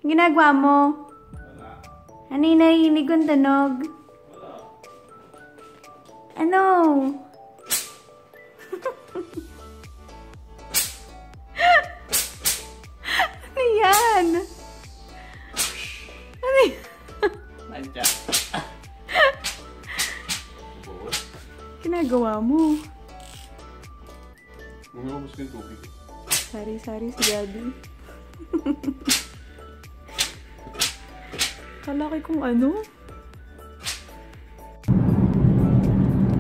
Ginagawa mo? Wala. Ano yung naiinig kong tunog? Wala. Ano? Ano yan? Ano yan? Nandiyan. Ginagawa mo? Bumabos ko yung tubig. Sari-sari si Gabi. Kalaki kung ano.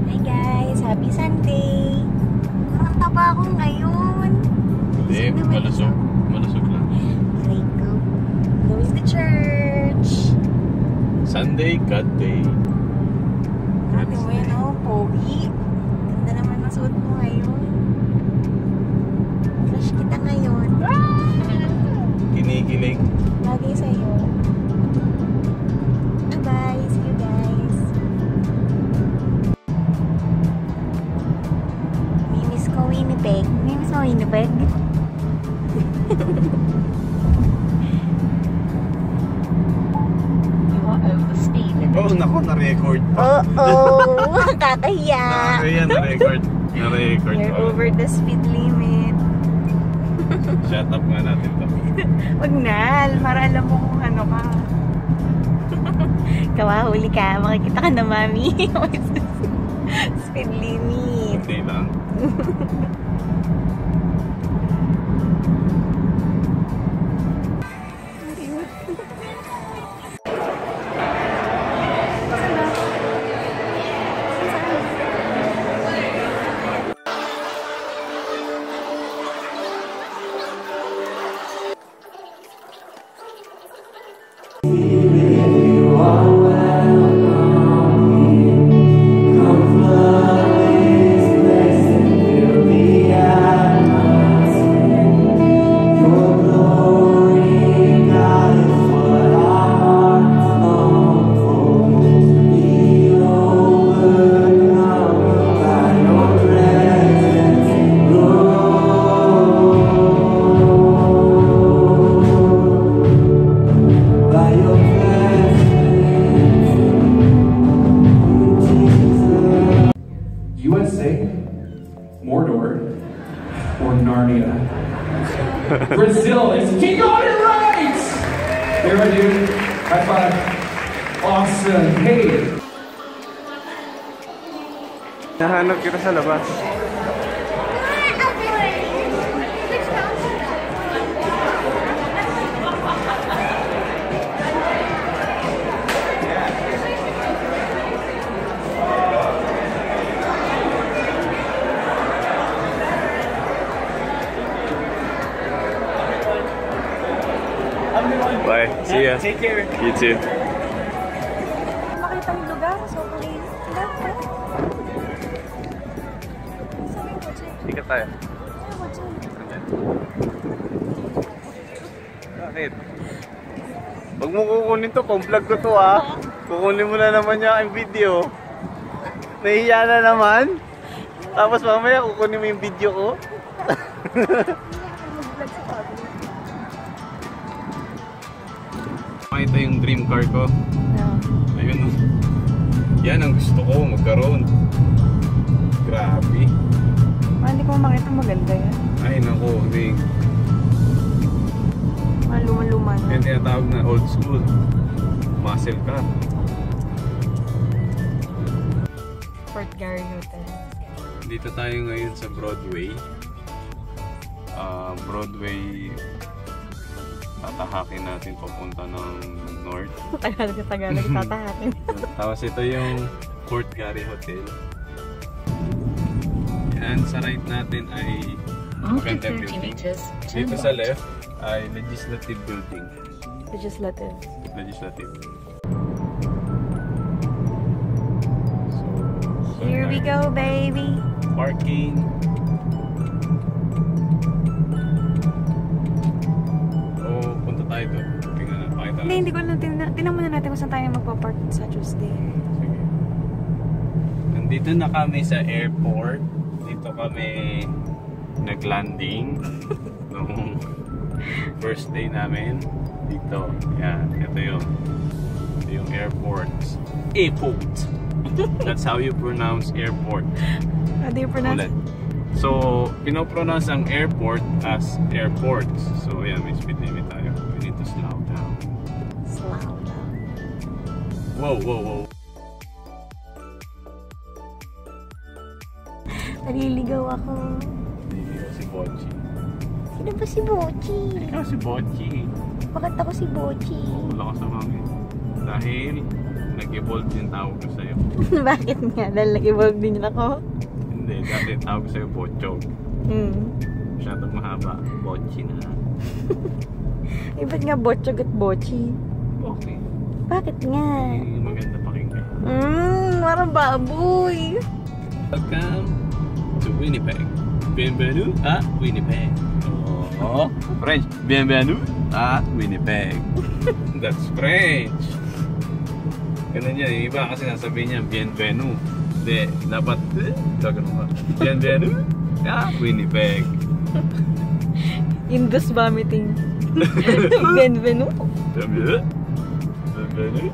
Hi guys! Happy Sunday! Parang taba ako ngayon. Hindi, malusog. Malusog lang. Aray ko. Going to church. Sunday, God Day. Ate mo yan o, pogi. Ganda naman ang suot mo ngayon. Crush kita ngayon. Kinikilig. Bagay sa'yo. Bye! See you guys! Mimiss ko Winnipeg. Mimiss mo Winnipeg? You are over speed. Oh, naku, na-record pa. Oo! Kakahiya! Nakakaya, na-record. Na-record You're pa. over the speed limit. Shut up nga natin to. Wag na! Para alam mo kung ano ka. Kawahuli ka, makikita ka na mami. Speed limit. Okay lang. Brazil is you got it right! There we do. High five. Awesome. Hey. Nahanap kita sa labas. Bye. See ya. Take care. You too. Makita yung lugar, so please. Sikat tayo. Bakit? Huwag mo kukunin to, pang-vlog ko to ah. Kukunin mo na naman yung video. Nahiya na naman. Tapos mamaya kukunin mo yung video ko. Ito yung dream car ko. Ayun oh. Yan ang gusto ko magkaroon. Grabe. Hindi ko makita maganda yan. Ay nako, hindi. Maluma-luma na. Yan tinatawag na old school. Muscle car. Fort Garry Hotel. Dito tayo ngayon sa Broadway. Broadway, tatahakin natin papunta ng north. Tagalog tatahakin. Tapos ito yung Fort Garry Hotel. And sa right natin ay magandang building. Dito sa left ay Legislative Building. Legislative. Legislative. we go, baby. Parking. Oh, punta tayo doon. Tingnan na, pakita Hindi, hindi ko na tingnan muna natin kung saan tayo magpa-park sa Tuesday. Sige. Nandito na kami sa airport. Dito kami nag-landing nung first day namin. Dito. Yan. Ito yung airport. Airport. That's how you pronounce airport. How do you pronounce Ulit. it? So, pinopronounce ang airport as airports. So, yan. May speed limit tayo. We need to slow down. Slow down. Whoa, whoa, whoa. Naliligaw ako. Hindi si Bochi. Sino ba si Bochi? Ikaw si Bochi. Bakit ako si Bochi? Wala ka sa mami. Dahil nag-evolve yung tawag ko sa'yo. Bakit nga? Dahil nag-evolve din ako? Hindi, dati tawag ko sa'yo Bochog. Masyadong mahaba. Bochi na. Eh, ba't nga Bochog at Bochi? Okay. Bakit nga? Maganda pakinggan. Parang baboy. Welcome to Winnipeg. Bienvenue à Winnipeg. Oh, French. Bienvenue à Winnipeg. That's French. Ganun yan. Yung iba kasi sasabihin niya, bienvenue. Hindi, dapat, gagano ka. Bienvenue à Winnipeg. Indus vomiting. Bienvenue. Bienvenue. Bienvenue.